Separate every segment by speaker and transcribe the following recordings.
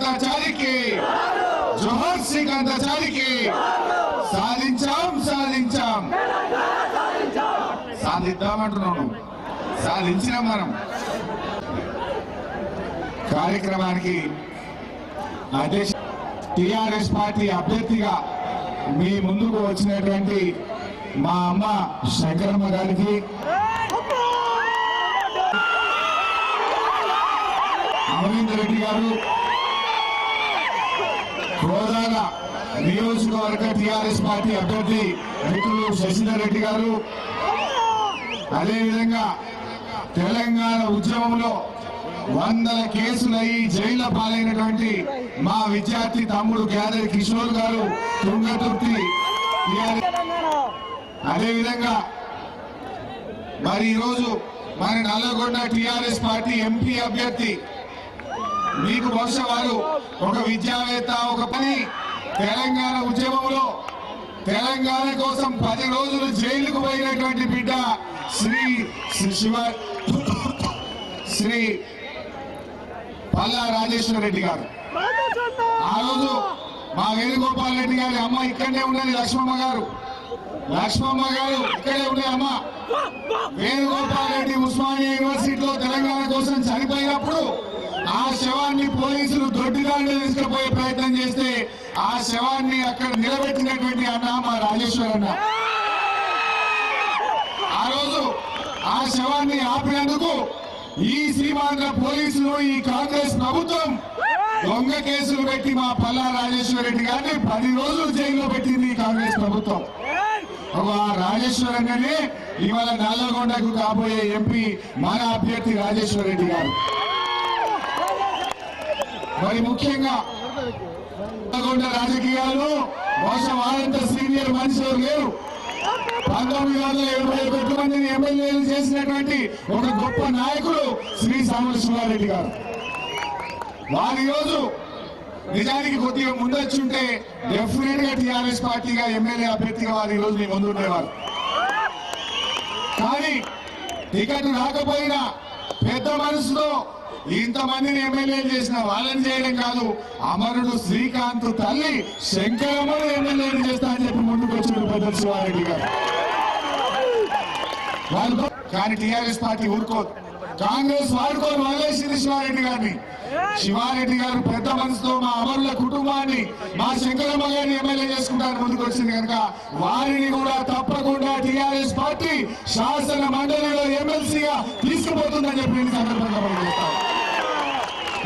Speaker 1: శ్రీకాంతాచారికి జోహార్ శ్రీకాంతాచారికి సాధించాం సాధించాం సాధిద్దామంటున్నాను సాధించినాం మనం కార్యక్రమానికి అధ్యక్ష టిఆర్ఎస్ పార్టీ అభ్యర్థిగా మీ ముందుకు వచ్చినటువంటి మా అమ్మ శంకరమ్మ గారికి అమరీందర్ రెడ్డి గారు కోదాడ నియోజకవర్గ టిఆర్ఎస్ పార్టీ అభ్యర్థి మిత్రులు శశిధర్ రెడ్డి గారు అదేవిధంగా తెలంగాణ ఉద్యమంలో వందల కేసులయ్యి జైళ్ల పాలైనటువంటి మా విద్యార్థి తమ్ముడు గ్యాదర్ కిషోర్ గారు తుంగతుర్తి అదేవిధంగా మరి ఈరోజు మన నల్లగొండ టిఆర్ఎస్ పార్టీ ఎంపీ అభ్యర్థి మీకు బహుశా వారు ఒక విద్యావేత్త ఒక పని తెలంగాణ ఉద్యమంలో తెలంగాణ కోసం 10 రోజులు జైలుకు పోయినటువంటి బిడ్డ శ్రీ పల్లా రాజేశ్వర రెడ్డి గారు ఆ రోజు మా వేణుగోపాల్ రెడ్డి గారి అమ్మ ఇక్కడనే ఉన్నది లక్ష్మమ్మ గారు ఇక్కడే ఉండే అమ్మ వేణుగోపాల్ రెడ్డి ఉస్మానియా యూనివర్సిటీలో తెలంగాణ కోసం చనిపోయినప్పుడు ఆ శవాన్ని పోలీసులు దొడ్డిదాండి తీసుకుపోయే ప్రయత్నం చేస్తే ఆ శవాన్ని అక్కడ నిలబెట్టినటువంటి అన్న మా రాజేశ్వర్ అన్న ఆ రోజు ఆ శవాన్ని ఆపినందుకు ఈ సీమాంధ్ర పోలీసులు ఈ కాంగ్రెస్ ప్రభుత్వం దొంగ కేసులు పెట్టి మా పల్లా రాజేశ్వర రెడ్డి గారిని 10 రోజులు జైల్లో పెట్టింది ఈ కాంగ్రెస్ ప్రభుత్వం. రాజేశ్వర్ అన్ననే ఇవాళ నల్లగొండకు కాబోయే ఎంపీ మన అభ్యర్థి రాజేశ్వర రెడ్డి గారు. మరి ముఖ్యంగా నల్లగొండ రాజకీయాల్లో బహుశా వారంత సీనియర్ మనుషులు లేరు. 1971 మందిని ఎమ్మెల్యేలు చేసినటువంటి ఒక గొప్ప నాయకుడు శ్రీ సామల శివారెడ్డి గారు. వారి రోజు నిజానికి కొద్దిగా ముందొచ్చుంటే డెఫినెట్ గా టిఆర్ఎస్ పార్టీగా ఎమ్మెల్యే అభ్యర్థిగా వారు ఈ రోజు మీ ముందు ఉండేవారు. కానీ టికెట్ రాకపోయినా పెద్ద మనసుతో ఇంతమందిని ఎమ్మెల్యేలు చేసిన వాళ్ళని చేయడం కాదు, అమరుడు శ్రీకాంత్ తల్లి శంకరమ్మను ఎమ్మెల్యేలు చేస్తా అని చెప్పి ముందుకు వచ్చిన పెద్ద శివారెడ్డి గారు. కానీ టిఆర్ఎస్ పార్టీ ఊరుకోదు, కాంగ్రెస్ వాడుకోని వదిలేసింది శివారెడ్డి గారిని. శివారెడ్డి గారు పెద్ద మనసుతో మా అమరుల కుటుంబాన్ని మా శంకరమ్మ గారిని ఎమ్మెల్యే చేసుకుంటారని ముందుకు వచ్చింది కనుక వారిని కూడా తప్పకుండా టిఆర్ఎస్ పార్టీ శాసన మండలిలో ఎమ్మెల్సీగా తీసుకుపోతుందని చెప్పి నేను సందర్భంగా పనిచేస్తాను.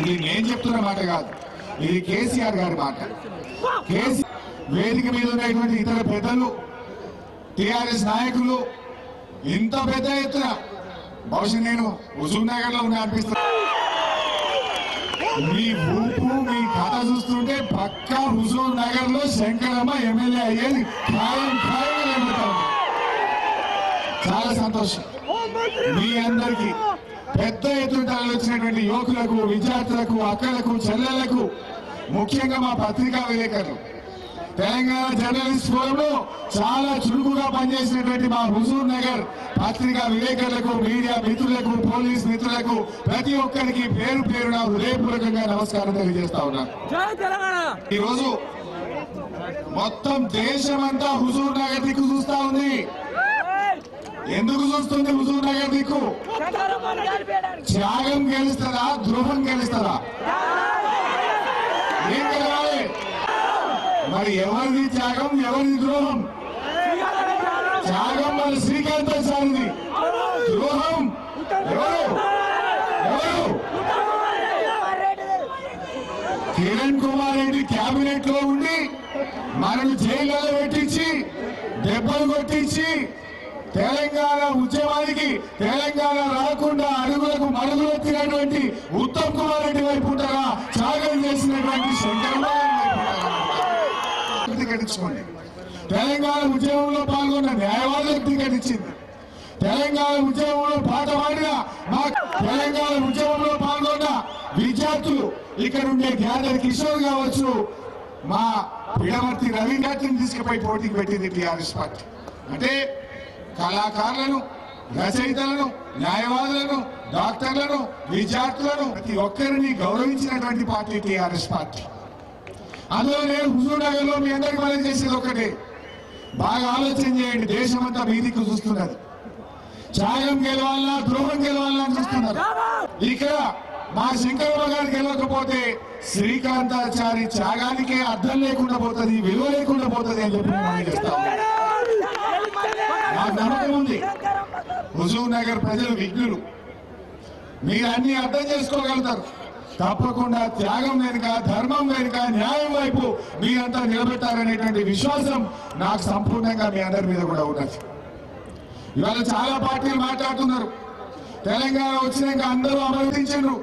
Speaker 1: ఇది నేను చెప్తున్న మాట కాదు, ఇది కేసీఆర్ గారి మాట. వేదిక మీద ఉన్నటువంటి ఇతర పెద్దలు టిఆర్ఎస్ నాయకులు ఇంత పెద్ద ఎత్తున బహుశా నేను హుజూర్ నగర్ లో ఉన్నా అనిపిస్తున్నా. మీ ఊపు మీ కథ చూస్తుంటే పక్కా హుజూర్ నగర్ లో శంకరమ్మ ఎమ్మెల్యే అయ్యేది ఖాయంగా. చాలా సంతోషం. మీ అందరికీ పెద్ద ఎత్తున వచ్చినటువంటి యువకులకు, విద్యార్థులకు, అక్కలకు, చెల్లెలకు, ముఖ్యంగా మా పత్రికా విలేకరులు, తెలంగాణ జర్నలిస్ట్ ఫోరంలో చాలా చురుకుగా పనిచేసినటువంటి మా హుజూర్ నగర్ పత్రికా విలేకరులకు, మీడియా మిత్రులకు, పోలీస్ మిత్రులకు ప్రతి ఒక్కరికి పేరు పేరున హృదయపూర్వకంగా నమస్కారం తెలియజేస్తా ఉన్నాను. ఈరోజు మొత్తం దేశమంతా హుజూర్ నగర్ దిక్కు చూస్తా ఉంది. ఎందుకు చూస్తుంది హుజూర్ నగర్ దిక్కు? త్యాగం గెలుస్తుందా, ద్రోహం గెలుస్తుందా? ఏం గెలవాలి? మరి ఎవరిది త్యాగం, ఎవరిది ద్రోహం? త్యాగం మన శ్రీకాంతాచారిది, ద్రోహం ఎవరు? కిరణ్ కుమార్ రెడ్డి కేబినెట్ లో ఉండి మనల్ని జైల్లో పెట్టించి దెబ్బలు కొట్టించి తెలంగాణ ఉద్యమానికి తెలంగాణ రాకుండా అడుగులకు మడుగులు ఎత్తినటువంటి ఉత్తమ్ కుమార్ రెడ్డి వైపు ఉంటారా, త్యాగం చేసినటువంటి శంకరమ్మ టికెట్ ఇచ్చుకోండి. తెలంగాణ ఉద్యమంలో పాల్గొన్న న్యాయవాదులకు టికెట్ ఇచ్చింది. తెలంగాణ ఉద్యమంలో పాట పాడిన తెలంగాణ ఉద్యమంలో పాల్గొన్న విద్యార్థులు ఇక్కడ ఉండే గ్యాదర్ కిషోర్ కావచ్చు, మా పిడమర్తి రవి గారిని తీసుకుపోయి పోటీకి పెట్టింది టిఆర్ఎస్ పార్టీ. అంటే కళాకారులను, రచయితలను, న్యాయవాదులను, డాక్టర్లను, విద్యార్థులను ప్రతి ఒక్కరిని గౌరవించినటువంటి పార్టీ టీఆర్ఎస్ పార్టీ. అందులో నేను హుజూర్ నగర్ లో మీ అందరికి మనం చేసేది ఒకటే, బాగా ఆలోచన చేయండి. దేశమంతా మీదికి చూస్తున్నది. త్యాగం గెలవాలన్నా ద్రోహం గెలవాలన్నా అని చూస్తున్నారు. ఇక్కడ మా శంకరరావు గారు గెలవకపోతే శ్రీకాంతాచారి త్యాగానికే అర్థం లేకుండా పోతుంది, విలువ లేకుండా పోతుంది అని చెప్పి మనం చేస్తాం. నాకు నమ్మకం ఉంది, హుజూర్ నగర్ ప్రజలు విఘ్నులు, మీరు అన్ని అర్థం చేసుకోగలుగుతారు. తప్పకుండా త్యాగం వెనుక, ధర్మం వెనుక, న్యాయం వైపు మీరంతా నిలబెట్టారనేటువంటి విశ్వాసం నాకు సంపూర్ణంగా మీ అందరి మీద కూడా ఉన్నది. ఇవాళ చాలా పార్టీలు మాట్లాడుతున్నారు, తెలంగాణ వచ్చినాక అందరూ అభివృద్ధించారు.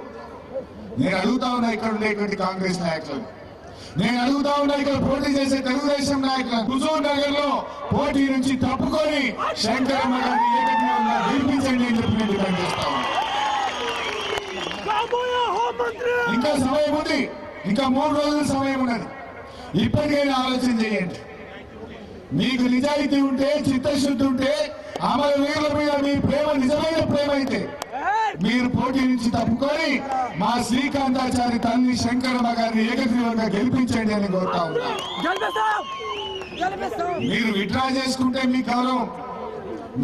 Speaker 1: నేను అడుగుతా ఉన్నా ఇక్కడ ఉండేటువంటి కాంగ్రెస్ నాయకులను, నేను అడుగుతా ఉన్నా ఇక్కడ పోటీ చేసే తెలుగుదేశం నాయకులను, హుజూర్ నగర్ లో పోటీ నుంచి తప్పుకొని శంకరమ్మ గారిని ఏకగ్రీవంగా గెలిపించండి అని చెప్పి నేను డిమాండ్ చేస్తా ఉన్నా. ఇంకా సమయం ఉంది, ఇంకా 3 రోజుల సమయం ఉన్నది. ఇప్పటికైనా ఆలోచన చేయండి. మీకు నిజాయితీ ఉంటే, చిత్తశుద్ధి ఉంటే, అమరవీరుల మీద మీ ప్రేమ నిజమైన ప్రేమ అయితే మీరు పోటీ నుంచి తప్పుకొని మా శ్రీకాంతాచారి తల్లి శంకరమ్మ గారిని ఏకగ్రీవంగా గెలిపించండి అని కోరుతా ఉన్నా. మీరు విత్డ్రా చేసుకుంటే మీ గౌరవం,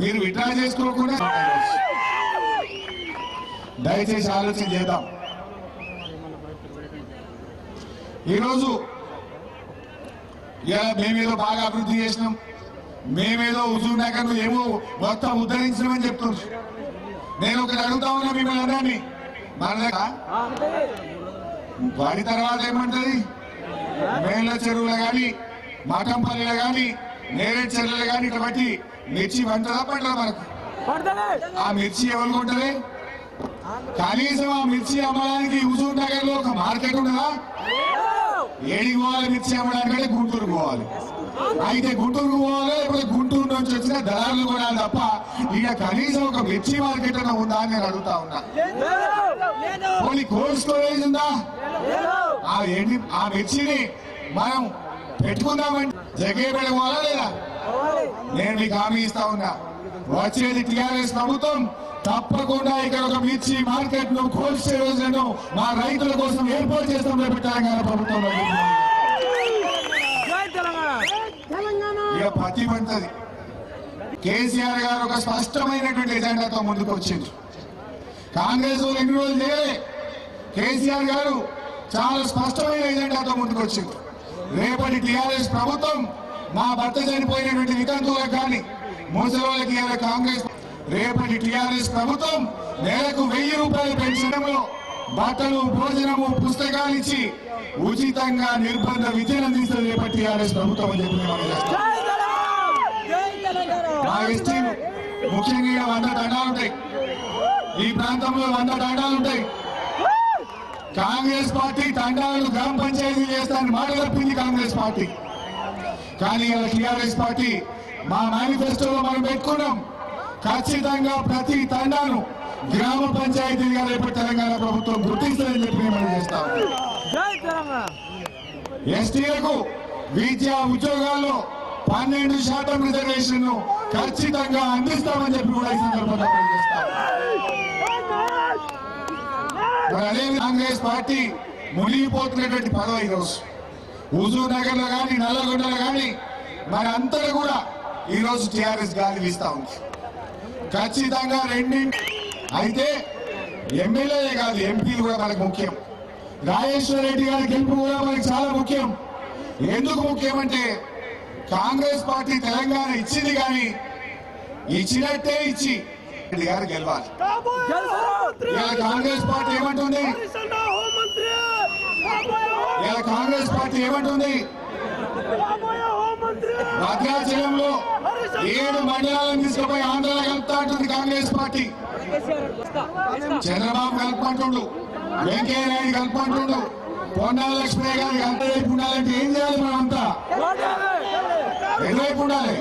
Speaker 1: మీరు విత్డ్రా చేసుకోకుండా దయచేసి ఆలోచన చేద్దాం. ఈరోజు ఇలా మేమేదో బాగా అభివృద్ధి చేసినాం, మేమేదో హుజూర్ నగర్ ఏమో మొత్తం ఉద్ధరించమని చెప్తున్నారు. నేను ఒకటి అడుగుతా ఉన్నా మిమ్మల్ని అందరినీ, మన వాడి తర్వాత ఏమంటది, మేళ్ళ చెరువులు కానీ, మాటంపల్లిలో కానీ, నేరేడు చెరువులు కానీ ఇట్లా బట్టి మిర్చి వంటదా పంటదా మనకు? ఆ మిర్చి ఎవరు కొంటారు? కనీసం ఆ మిర్చి అమ్మడానికి హుజూర్ నగర్ లో ఒక మార్కెట్ ఉండదా? ఏడికి పోవాలి మిర్చి అమ్మడానికి? గుంటూరు పోవాలి. అయితే గుంటూరుకు పోవాలి, లేకపోతే గుంటూరు నుంచి వచ్చిన దళారులు కొనాలి తప్ప ఇక కనీసం ఒక మిర్చి మార్కెట్ అన్న ఉందా అని నేను అడుగుతా ఉన్నా. పోనీ కోల్డ్ స్టోరేజ్ ఉందా? ఆ మిర్చిని మనం పెట్టుకుందామంటే జగే పెట్టుకోవాలా లేదా? నేను మీకు హామీ ఇస్తా ఉన్నా, వచ్చేది టీఆర్ఎస్ ప్రభుత్వం తప్పకుండా ఇక్కడ ఒక మిర్చి మార్కెట్ ను, కోల్డ్ స్టోరేజ్ ను మా రైతుల కోసం ఏర్పాటు చేస్తాం రేపు తెలంగాణ ప్రభుత్వంలో. ఇక పత్తి పంటది. కేసీఆర్ గారు ఒక స్పష్టమైనటువంటి ఎజెండాతో ముందుకు వచ్చింది. కాంగ్రెస్ వాళ్ళు ఎన్ని రోజులు చేయలే, కేసీఆర్ గారు చాలా స్పష్టమైన ఎజెండాతో ముందుకు వచ్చింది. రేపటి టీఆర్ఎస్ ప్రభుత్వం మా భర్త చనిపోయినటువంటి వితంతువులకు కానీ, ముసలి కాంగ్రెస్ రేపటి టీఆర్ఎస్ ప్రభుత్వం నెలకు 1000 రూపాయలు పెన్షన్లో బట్టలు, భోజనము, పుస్తకాలు ఇచ్చి ఉచితంగా నిర్బంధ విద్యను అందిస్తుంది రేపటి టీఆర్ఎస్ ప్రభుత్వం అని చెప్పి మనం చేస్తాం. మా ఎస్టీలు ముఖ్యంగా 100 తండాలు ఉంటాయి, ఈ ప్రాంతంలో 100 తండాలు ఉంటాయి. కాంగ్రెస్ పార్టీ తండాలను గ్రామ పంచాయతీ చేస్తానని మాట తప్పింది కాంగ్రెస్ పార్టీ. కానీ ఇలా టీఆర్ఎస్ పార్టీ మా మేనిఫెస్టోలో మనం పెట్టుకున్నాం, ఖచ్చితంగా ప్రతి తండాను గ్రామ పంచాయతీగా రేపు తెలంగాణ ప్రభుత్వం గుర్తిస్తుందని చెప్పి మనం చేస్తాం. ఎస్టీలకు విద్యా ఉద్యోగాల్లో 12% రిజర్వేషన్ ఖచ్చితంగా అందిస్తామని చెప్పి కూడా ఈ సందర్భంగా చేస్తాం. అదే కాంగ్రెస్ పార్టీ మునిగిపోతున్నటువంటి పదవి ఈరోజు హుజూర్ నగర్ లో కానీ, నల్లగొండలో కానీ మన అంతా కూడా ఈరోజు టీఆర్ఎస్ గాలి వీస్తా ఉంది. ఖచ్చితంగా రెండింటి అయితే ఎమ్మెల్యేలే కాదు, ఎంపీలు కూడా మనకు ముఖ్యం. రాజేశ్వర రెడ్డి గారి గెలుపు కూడా మనకి చాలా ముఖ్యం. ఎందుకు ముఖ్యమంటే కాంగ్రెస్ పార్టీ తెలంగాణ ఇచ్చింది, కానీ ఇచ్చినట్టే ఇచ్చి రెడ్డి గారు గెలవాలి. ఇలా కాంగ్రెస్ పార్టీ ఏమంటుంది, ఇలా కాంగ్రెస్ పార్టీ ఏమంటుంది, భద్రాచలంలో 7 మండలాలను తీసుకుపోయి ఆంధ్రలో కలుపుతా ఉంటుంది కాంగ్రెస్ పార్టీ. చంద్రబాబు కలుపుకుంటుండు, వెంకయ్య నాయుడు కలుపుకుంటుండు, పొన్నాల లక్ష్మీ గారు ఎంతవైపు ఉండాలంటే ఏం చేయాలి? మనమంతా ఎటువైపు ఉండాలి?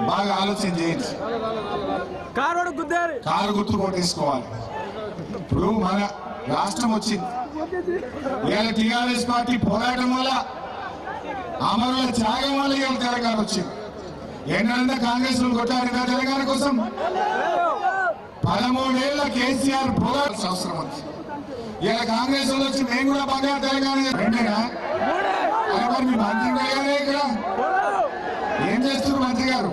Speaker 1: బాగా ఆలోచన చేయండి. కారు గుర్తు కొట్టేసుకోవాలి. ఇప్పుడు మన రాష్ట్రం వచ్చింది, ఇవాళ టీఆర్ఎస్ పార్టీ పోరాటం వల్ల, అమరుల త్యాగం వల్ల ఇవాళ తెలంగాణ వచ్చింది. ఎన్నడన్నా కాంగ్రెస్ కొట్టారు తెలంగాణ కోసం 13 ఏళ్ల కేసీఆర్ పోరాడాల్సిన అవసరం ఉంది. ఇలా కాంగ్రెస్ వాళ్ళు వచ్చి మేము కూడా బంగారు తెలంగాణ రెండేనా మరి మీ మంత్రి గారే ఇక్కడ ఏం చేస్తున్నారు మంత్రి గారు?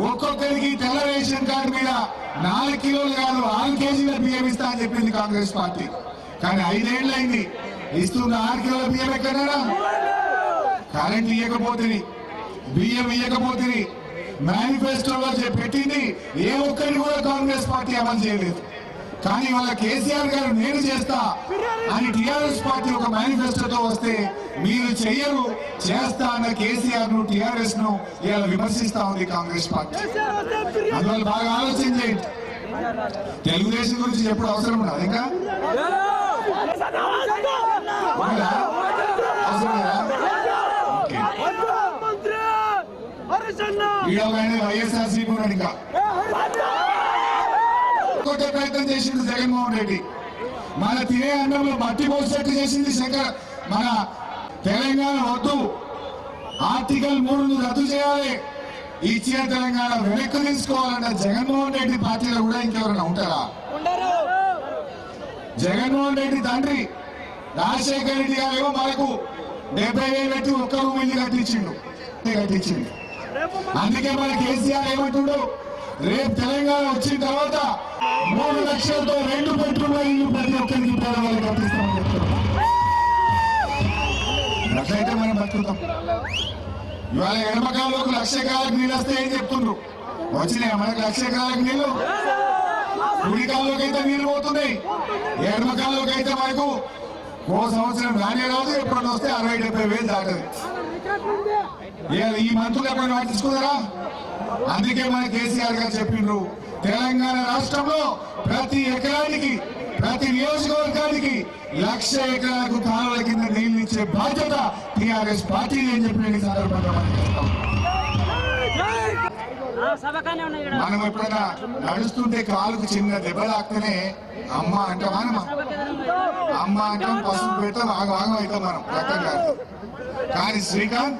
Speaker 1: ఒక్కొక్కరికి తెల్ల రేషన్ కార్డు మీద 4 కిలోలు కాదు 6 కేజీల బియ్యం ఇస్తా అని చెప్పింది కాంగ్రెస్ పార్టీ. కానీ 5 ఏళ్ళు అయింది, ఇస్తున్న 6 కిలోల బియ్యం ఎక్కడా? కరెంట్ ఇవ్వకపోతే, బియ్యం ఇవ్వకపోతే, మేనిఫెస్టోలో పెట్టింది ఏ ఒక్కరిని కూడా కాంగ్రెస్ పార్టీ అమలు చేయలేదు. కానీ వాళ్ళ కేసీఆర్ గారు నేను చేస్తా అని టిఆర్ఎస్ పార్టీ ఒక మేనిఫెస్టోతో వస్తే మీరు చెయ్యరు, చేస్తా అన్న కేసీఆర్ ను టిఆర్ఎస్ ను ఇలా విమర్శిస్తా ఉంది కాంగ్రెస్ పార్టీ. అందువల్ల బాగా ఆలోచన చేయండి. తెలుగుదేశం గురించి ఎప్పుడు అవసరం ఉండదు ఇంకా వైఎస్ఆర్సీపీ ఉన్నాడు ఇంకా కొట్టే ప్రయత్నం చేసింది జగన్మోహన్ రెడ్డి. మన తినే అన్నంలో మట్టి పోసేట్టు చేసింది శంకర్. మన తెలంగాణ వద్దు, ఆర్టికల్ 3ను రద్దు చేయాలి, ఇచ్చిన తెలంగాణ వెనక్కి తీసుకోవాలన్న జగన్మోహన్ రెడ్డి పార్టీలో కూడా ఇంకెవరైనా ఉంటారా? జగన్మోహన్ రెడ్డి తండ్రి రాజశేఖర రెడ్డి గారేమో మనకు 70,000 పెట్టి ఒక్క రూమ్ ఇల్లు కట్టించిండు. అందుకే మన కేసీఆర్ ఏమంటుడు, రేపు తెలంగాణ వచ్చిన తర్వాత 3 లక్షలతో 2 బెడ్రూమ్ల ఇల్లు ప్రతి ఒక్కరికి పేదవాళ్ళు కట్టిస్తామని చెప్తున్నాం. అట్లయితే మనం బతుకుతాం. ఇవాళ ఎడమకాలకు 1,00,000 ఎకరాలకు నీళ్ళు వస్తే ఏం చెప్తుండ్రు? వచ్చినాయి మనకు 1,00,000 ఎకరాలకు నీళ్లు. కుడికాల్లోకి అయితే నీళ్లు పోతున్నాయి, ఎడమకాల్లోకి అయితే మనకు ఓ సంవత్సరం రానే రాదు, ఎప్పుడు వస్తే 60-70 వేలు దాటది. ఈ మంత్రులు ఎప్పుడైనా పట్టించుకున్నారా? అందుకే మన కేసీఆర్ గారు చెప్పిండ్రు, తెలంగాణ రాష్ట్రంలో ప్రతి ఎకరానికి, ప్రతి నియోజకవర్గానికి 1,00,000 ఎకరాలకు కాలువల కింద నీళ్లు ఇచ్చే బాధ్యత టీఆర్ఎస్ పార్టీ అని చెప్పిన సందర్భంగా మనం ఎప్పుడైనా నడుస్తుంటే కాలుకు చిన్న దెబ్బ తాకితేనే అమ్మ అంటామా? అమ్మ అంటాం, పసుపు పెడతాం, ఆగం అవుతాం మనం రక్తం కాదు. కానీ శ్రీకాంత్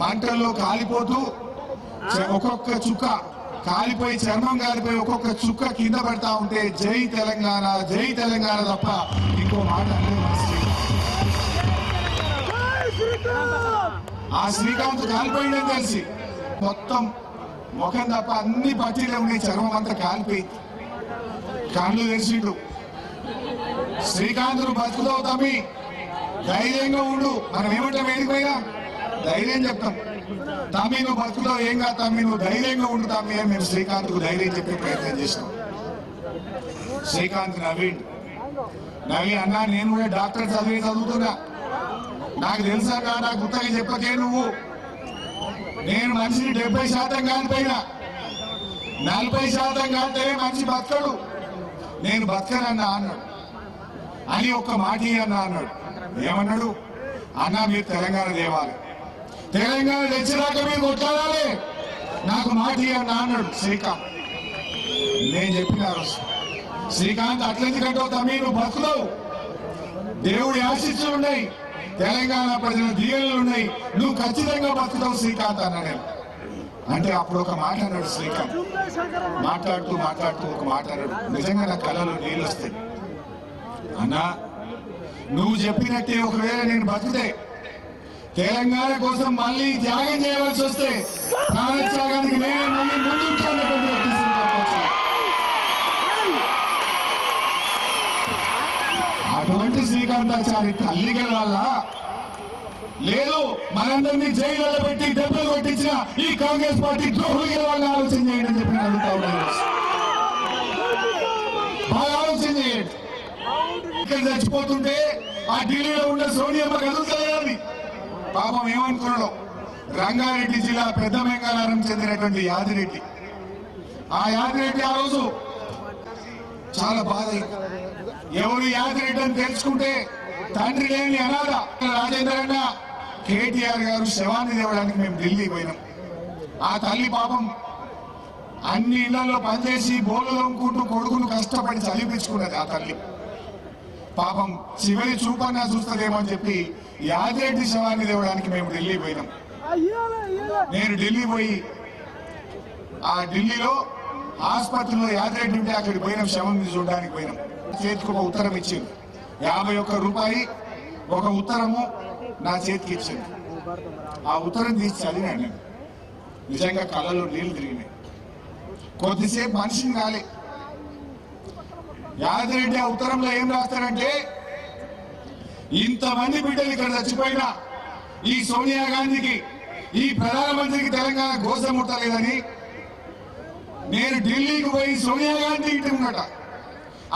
Speaker 1: మంటల్లో కాలిపోతూ ఒక్కొక్క చుక్క కాలిపోయి, చర్మం కాలిపోయి ఒక్కొక్క చుక్క కింద పడతా ఉంటే జై తెలంగాణ, జై తెలంగాణ తప్ప ఇంకో మాట అనేది. ఆ శ్రీకాంత్ కాలిపోయిందని తెలిసి మొత్తం ముఖం తప్ప అన్ని పట్టీలే ఉన్నాయి, చర్మం అంతా కాలిపోయి కళ్ళు తెరిచిండు. శ్రీకాంత్ బతుకుతావు తమ్మి, ధైర్యంగా ఉండు. మనం ఏమంటాం వేడిపోయినా ధైర్యం చెప్తాం. తమ్మి నువ్వు బతుకుతావు, ఏం కాదు తమ్మి, నువ్వు ధైర్యంగా ఉండు తమ్మి అని మేము శ్రీకాంత్ కు ధైర్యం చెప్పే ప్రయత్నం చేసినాం. శ్రీకాంత్ నవీన్ అన్నా, నేను కూడా డాక్టర్ చదువుతున్నా, నాకు తెలుసా కా, నాకు గుర్తగా చెప్పకే నువ్వు. నేను మనిషిని 70% కాలిపోయినా, 40% కాలితేనే మనిషి బతకడు, నేను బతకనన్నా అన్నాడు. అని ఒక్క మాట అన్నా అన్నాడు. ఏమన్నాడు? అన్నా మీరు తెలంగాణ తేవాలి, తెలంగాణ తెచ్చినాక మీరు కొట్లాడాలి, నాకు మాట అన్నా అన్నాడు శ్రీకాంత్. నేను చెప్పిన శ్రీకాంత్ అట్లెందుకంటావు తమ్మి, నువ్వు బతుకుతావు, దేవుడి ఆశీస్సులు ఉన్నాయి, తెలంగాణ ప్రజల దీవెనలు ఉన్నాయి, నువ్వు ఖచ్చితంగా బతుకుతావు శ్రీకాంత్ అన్నాడు. అంటే అప్పుడు ఒక మాట అన్నాడు శ్రీకాంత్. మాట్లాడుతూ ఒక మాట అన్నాడు, నిజంగా నా కళ్ళలో నీళ్ళు వస్తాయి. అన్నా నువ్వు చెప్పినట్టే ఒకవేళ నేను బతుకుతే, తెలంగాణ కోసం మళ్ళీ త్యాగం చేయవలసి వస్తే ప్రాణత్యాగానికి నేను మళ్ళీ అటువంటి శ్రీకాంతాచారి తల్లి వల్ల లేదు, మనందరినీ జైల్లో పెట్టి దెబ్బలు కొట్టించిన ఈ కాంగ్రెస్ పార్టీ ద్రోహుల వల్ల ఆలోచన చేయండి అని చెప్పి అడుగుతా ఉన్నాను. బాగా ఆలోచన చేయండి. ఇక్కడ చచ్చిపోతుంటే ఆ ఢిల్లీలో ఉన్న సోనియమ్మ కదులుతలేదని పాపం ఏమనుకున్నాడు, రంగారెడ్డి జిల్లా పెద్ద మెంగారం చెందినటువంటి యాదిరెడ్డి. ఆ యాదిరెడ్డి ఆ రోజు చాలా బాధ. ఎవరు యాదిరెడ్డి అని తెలుసుకుంటే తండ్రి లేని అనాథ రాజేంద్ర అన్న, కేటీఆర్ గారు శవాన్ని తేవడానికి మేము ఢిల్లీ పోయినాం. ఆ తల్లి పాపం అన్ని ఇళ్లలో పనిచేసి బోర్లు తోముకుంటూ కొడుకును కష్టపడి చదివించుకున్నది. ఆ తల్లి పాపం చివరి చూపన్నా చూస్తుందేమో అని చెప్పి యాదిరెడ్డి శవాన్ని తేవడానికి మేము ఢిల్లీ పోయినాం. నేను ఢిల్లీ పోయి ఆ ఢిల్లీలో ఆసుపత్రిలో యాదిరెడ్డి ఉంటే అక్కడికి పోయినాం, శవం చూడడానికి పోయినాం. చేతికి ఒక ఉత్తరం ఇచ్చింది, 51 రూపాయి ఒక ఉత్తరము నా చేతికి ఇచ్చింది. ఆ ఉత్తరం తీసి చదివాను నేను. నిజంగా కళ్ళలో నీళ్లు తిరిగినాయి. కొద్దిసేపు మనిషిని కాలే. యాదిరెడ్డి ఆ ఉత్తరంలో ఏం రాస్తాడంటే, ఇంతమంది బిడ్డలు ఇక్కడ చచ్చిపోయినా ఈ సోనియా గాంధీకి, ఈ ప్రధానమంత్రికి తెలంగాణ గోస ముట్టలేదని నేను ఢిల్లీకి పోయి సోనియా గాంధీ ఇంటి ఉన్నట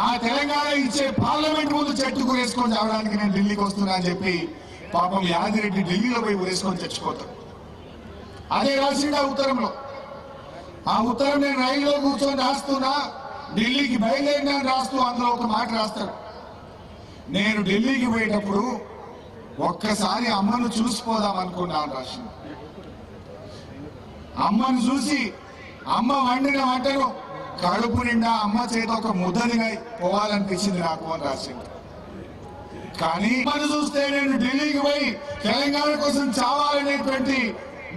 Speaker 1: ఆ తెలంగాణ ఇచ్చే పార్లమెంట్ ముందు చెట్టు వేసుకొని చావడానికి నేను ఢిల్లీకి వస్తున్నా అని చెప్పి పాపం యాదిరెడ్డి ఢిల్లీలో పోయి వేసుకొని చచ్చిపోతాడు. అదే రాసిండు ఆ ఉత్తరంలో. ఆ ఉత్తరం నేను రైల్లో కూర్చొని రాస్తున్నా, ఢిల్లీకి బయలుదేరినా రాస్తూ అందులో ఒక మాట రాస్తాడు, నేను ఢిల్లీకి పోయేటప్పుడు ఒక్కసారి అమ్మను చూసిపోదాం అనుకున్నాను రాసింది. అమ్మను చూసి అమ్మ వండిన వంటను కడుపు నిండా అమ్మ చేత ఒక ముద్దనిగా పోవాలనిపించింది నాకు అని రాసింది. కానీ అమ్మను చూస్తే నేను ఢిల్లీకి పోయి తెలంగాణ కోసం చావాలనేటువంటి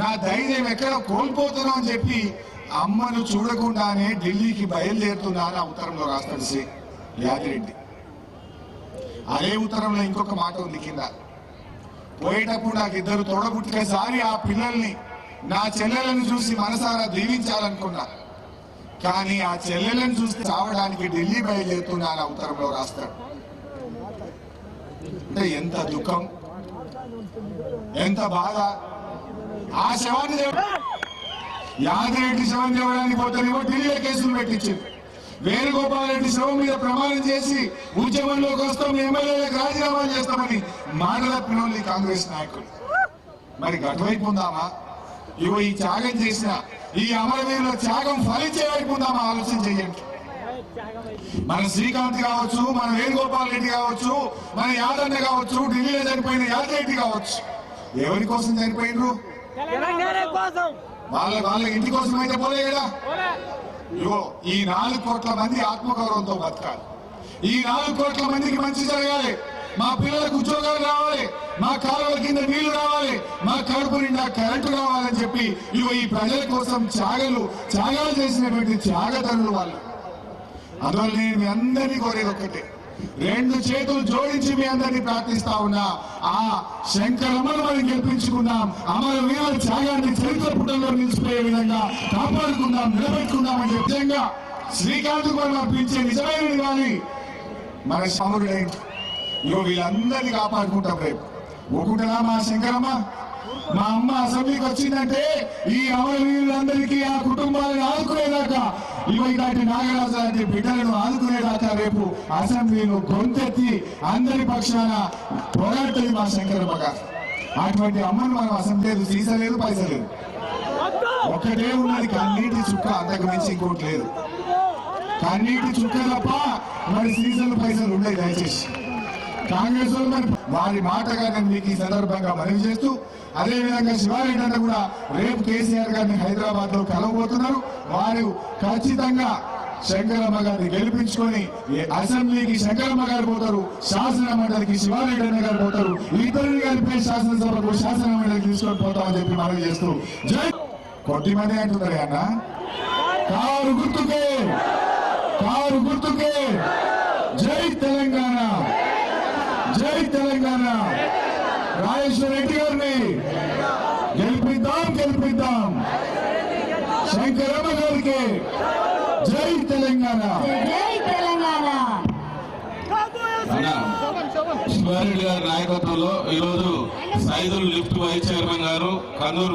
Speaker 1: నా ధైర్యం ఎక్కడ కోల్పోతున్నా అని చెప్పి అమ్మను చూడకుండానే ఢిల్లీకి బయలుదేరుతున్నా అని ఉత్తరంలో రాస్తాడు యాదిరెడ్డి. అదే ఉత్తరంలో ఇంకొక మాట ఉంది కింద, పోయేటప్పుడు నాకు 2 తోడబుట్టుకసారి ఆ పిల్లల్ని, నా చెల్లెలను చూసి మనసారా దీవించాలనుకున్నా, కానీ ఆ చెల్లెలను చూస్తే చావడానికి ఢిల్లీ బయలుదేరుతున్నా అని ఉత్తరంలో రాస్తాడు. అంటే ఎంత దుఃఖం, ఎంత బాధ. ఆ శవాన్ని యాదిరెడ్డి శవం తేవడానికి పోతేనేమో ఢిల్లీలో కేసులు పెట్టించింది. వేణుగోపాల్ రెడ్డి శవం మీద ప్రమాణం చేసి ఉద్యమంలోకి వస్తాం, ఎమ్మెల్యేలకు రాజీనామాలు చేస్తామని మాట తప్పినోళ్ళు కాంగ్రెస్ నాయకులు. మరి గటువైపు ఉందామా? ఇగో ఈ త్యాగం చేసిన ఈ అమరవీరుల త్యాగం ఫలించే వైపు ఉందామా? ఆలోచన చేయండి. మన శ్రీకాంత్ కావచ్చు, మన వేణుగోపాల్ రెడ్డి కావచ్చు, మన యాదన్న కావచ్చు, ఢిల్లీలో చనిపోయిన యాదిరెడ్డి కావచ్చు, ఎవరి కోసం చనిపోయినరు? వాళ్ళ ఇంటి కోసం అయితే పోలే కదా. ఇగో ఈ 4 కోట్ల మంది ఆత్మగౌరవంతో బతకాలి. ఈ 4 కోట్ల మందికి మంచి జరగాలి. మా పిల్లలకు ఉద్యోగాలు రావాలి, మా కాలువల కింద నీళ్లు రావాలి, మా కడుపు నిండా కరెంటు రావాలని చెప్పి ఇగో ఈ ప్రజల కోసం త్యాగాలు చేసినటువంటి త్యాగతరులు వాళ్ళు. అందువల్ల నేను మీ అందరినీ కోరేది ఒక్కటే, 2 చేతులు జోడించి మీ అందరినీ ప్రార్థిస్తా ఉన్నా, ఆ శంకరమ్మను మనం గెలిపించుకుందాం. అమరవీరుల త్యాగాన్ని చరిత్ర పుటల్లో నిలిచిపోయే విధంగా కాపాడుకుందాం, నిలబెట్టుకుందాం అని విధంగా శ్రీకాంత్ మనం అర్పించే నిజమైన కానీ మన సమరుడైంది. ఇగో వీళ్ళందరినీ కాపాడుకుంటాం. రేపు ఒక్కుంటా మా శంకరమ్మ, మా అమ్మ అసెంబ్లీకి వచ్చిందంటే ఈ అమరవీరులందరికీ ఆ కుటుంబాలను ఆదుకునేదాకా, ఇగో ఇలాంటి నాగరాజు లాంటి బిడ్డలను ఆదుకునేదాకా రేపు అసెంబ్లీలో గొంతెత్తి అందరి పక్షాన పోరాడుతుంది మా శంకరమ్మ గారు. అటువంటి అమ్మను మనం అసెంబ్లీలు తీసలేదు, పైసలేదు, ఒక్కటే ఉన్నది కన్నీటి చుక్క, అంతకు మించి ఇంకోటి లేదు. కన్నీటి చుక్క తప్ప మరి సీజన్లు పైసలు ఉండేవి. దయచేసి కాంగ్రెస్ వాళ్ళు మరి వారి మాటగా నేను మీకు ఈ సందర్భంగా మనవి చేస్తూ, అదేవిధంగా శివారెడ్డి అన్న కూడా రేపు కేసీఆర్ గారిని హైదరాబాద్ లో కలవబోతున్నారు. వారు ఖచ్చితంగా శంకరమ్మ గారిని గెలిపించుకొని అసెంబ్లీకి శంకరమ్మ గారు పోతారు, శాసన మండలికి శివారెడ్డి అన్న గారు పోతారు. ఇద్దరిని కలిపి శాసనసభకు శాసన మండలికి తీసుకొని పోతామని చెప్పి మనవి చేస్తూ, జై కొద్ది మంది అంటున్నారు అన్న, కారు గుర్తుకే, కారు గుర్తుకే, జై తెలంగాణ, జై తెలంగాణ. రాజేశ్వర రెడ్డి గారిని గెలిపిద్దాం, గెలిపిద్దాం. శంకరమ్మ గారికి జై తెలంగాణ,
Speaker 2: జై తెలంగాణ.
Speaker 3: శివారెడ్డి గారి నాయకత్వంలో ఈరోజు సైదుల్ లిఫ్ట్ వైస్ చైర్మన్ గారు, కన్నూరు